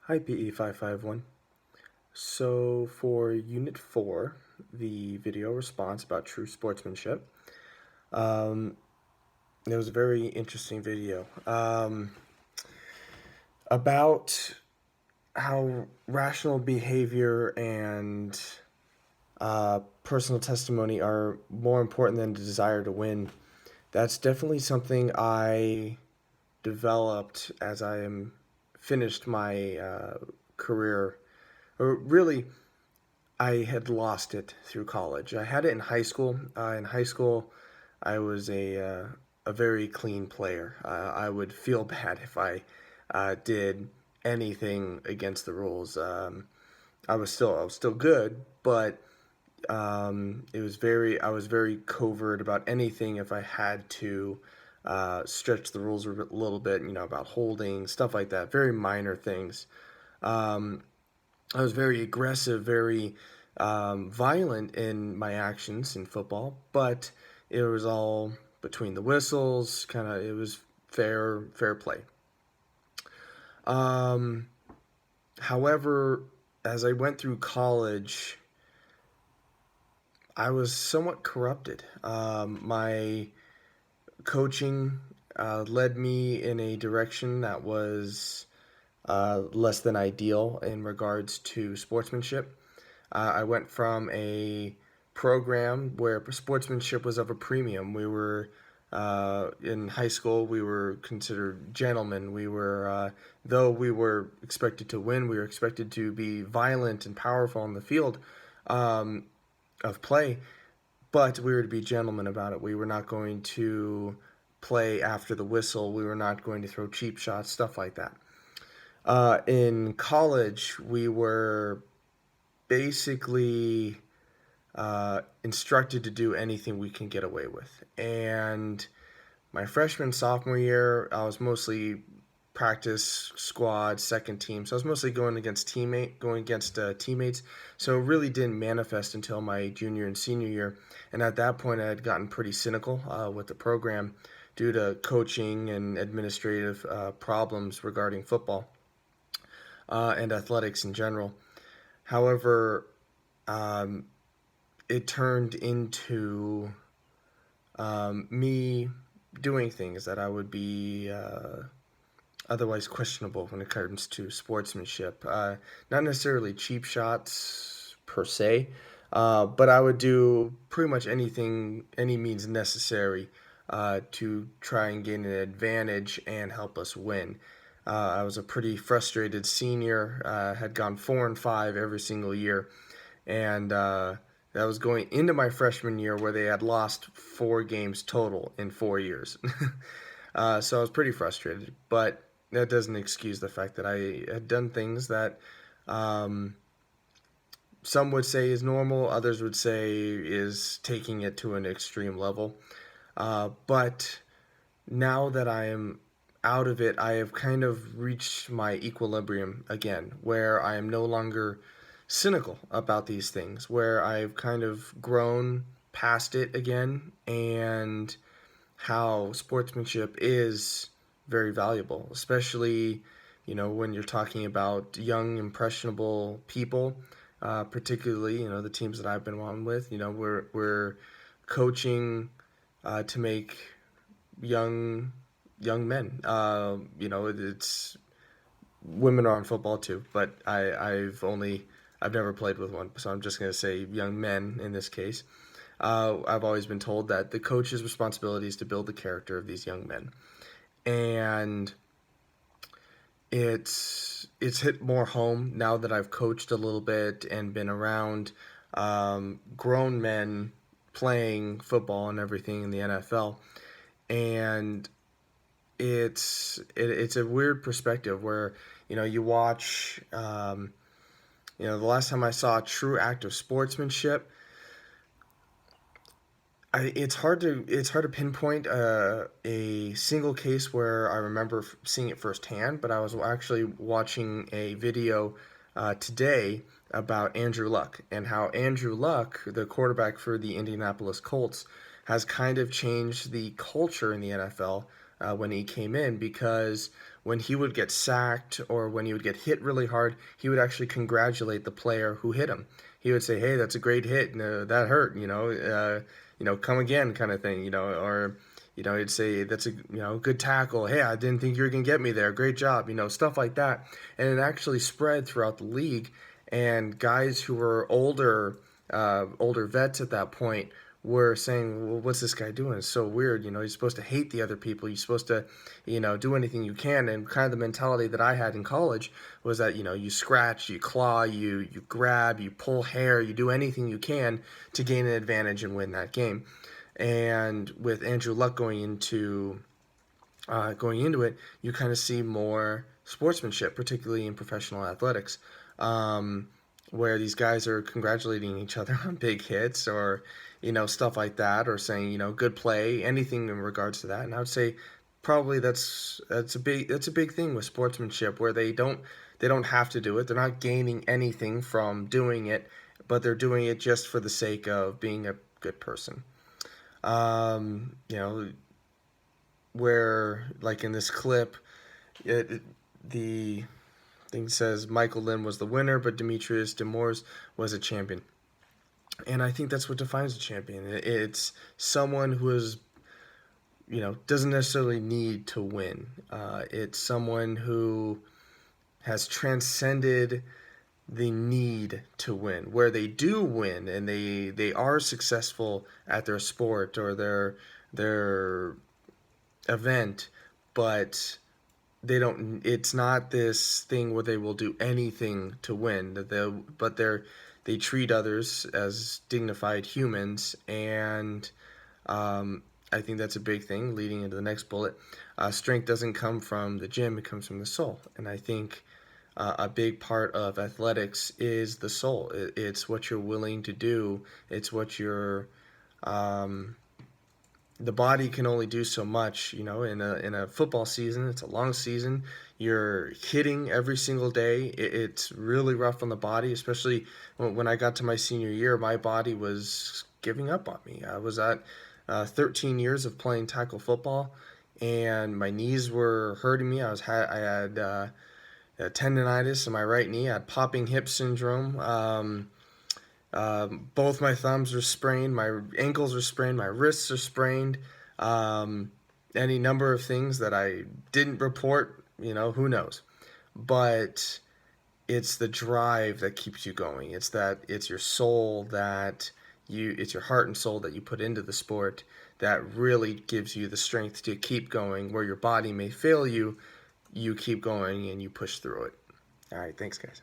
Hi, PE551. So for Unit 4, the video response about true sportsmanship, um, it was a very interesting video about how rational behavior and personal testimony are more important than the desire to win. That's definitely something I developed as I am finished my career, or really I had lost it through college. I had it in high school. In high school, I was a very clean player. I would feel bad if I did anything against the rules. I was still good, but it was very I was very covert about anything if I had to stretch the rules a little bit. About holding stuff like that. Very minor things. Um, I was very aggressive, very violent in my actions in football, but it was all between the whistles. It was fair play. Um, However, as I went through college, I was somewhat corrupted. My coaching led me in a direction that was less than ideal in regards to sportsmanship. I went from a program where sportsmanship was of a premium. We were in high school. We were considered gentlemen. Though we were expected to win, we were expected to be violent and powerful on the field um, of play. But we were to be gentlemen about it. We were not going to play after the whistle. We were not going to throw cheap shots, stuff like that. In college, we were basically instructed to do anything we can get away with. And my freshman, sophomore year, I was mostly practice squad, second team. So I was mostly going against teammates. So it really didn't manifest until my junior and senior year. And at that point, I had gotten pretty cynical with the program due to coaching and administrative problems regarding football and athletics in general. However, um, it turned into me doing things that I would be otherwise questionable when it comes to sportsmanship. Not necessarily cheap shots per se, but I would do pretty much anything, any means necessary to try and gain an advantage and help us win. I was a pretty frustrated senior, had gone 4-5 every single year, and that was going into my freshman year where they had lost 4 games total in 4 years. So I was pretty frustrated, but that doesn't excuse the fact that I had done things that um, some would say is normal, others would say is taking it to an extreme level. But now that I am out of it, I have kind of reached my equilibrium again, where I am no longer cynical about these things, where I've kind of grown past it again, and how sportsmanship is very valuable, especially when you're talking about young, impressionable people, particularly the teams that I've been on with. We're coaching to make young young men. It's women are on football too, but I've never played with one, so I'm just gonna say young men in this case. I've always been told that the coach's responsibility is to build the character of these young men, and it's hit more home now that I've coached a little bit and been around grown men playing football and everything in the NFL, and it's a weird perspective where you watch the last time I saw a true act of sportsmanship. It's hard to pinpoint a single case where I remember seeing it firsthand, but I was actually watching a video today about Andrew Luck and how Andrew Luck, the quarterback for the Indianapolis Colts, has kind of changed the culture in the NFL when he came in, because when he would get sacked or when he would get hit really hard, he would actually congratulate the player who hit him. He would say, "Hey, that's a great hit. No, that hurt. Come again," kind of thing. Or he'd say, "That's a good tackle. Hey, I didn't think you were gonna get me there. Great job." Stuff like that, and it actually spread throughout the league. And guys who were older vets at that point were saying, "Well, what's this guy doing? It's so weird. You're supposed to hate the other people. You're supposed to, do anything you can." And kind of the mentality that I had in college was that, you scratch, you claw, you grab, you pull hair, you do anything you can to gain an advantage and win that game. And with Andrew Luck going into it, you kind of see more sportsmanship, particularly in professional athletics, where these guys are congratulating each other on big hits or stuff like that, or saying good play, anything in regards to that. And I would say probably that's a big thing with sportsmanship, where they don't have to do it. They're not gaining anything from doing it, but they're doing it just for the sake of being a good person. Um, you know, where like in this clip, the thing says Michael Lynn was the winner, but Demetrius Demores was a champion. And I think that's what defines a champion. It's someone who is, doesn't necessarily need to win. It's someone who has transcended the need to win, where they do win and they are successful at their sport or their event, but it's not this thing where they will do anything to win. They treat others as dignified humans. And I think that's a big thing leading into the next bullet. Strength doesn't come from the gym, it comes from the soul. And I think a big part of athletics is the soul. It's what you're willing to do. It's what you're um, the body can only do so much. In a football season, it's a long season. You're hitting every single day. It's really rough on the body, especially when I got to my senior year. My body was giving up on me. I was at 13 years of playing tackle football, and my knees were hurting me. I had tendonitis in my right knee. I had popping hip syndrome. Both my thumbs are sprained, my ankles are sprained, my wrists are sprained. Um, any number of things that I didn't report, who knows? But it's the drive that keeps you going. It's your soul it's your heart and soul that you put into the sport that really gives you the strength to keep going. Where your body may fail you, you keep going and you push through it. All right, thanks, guys.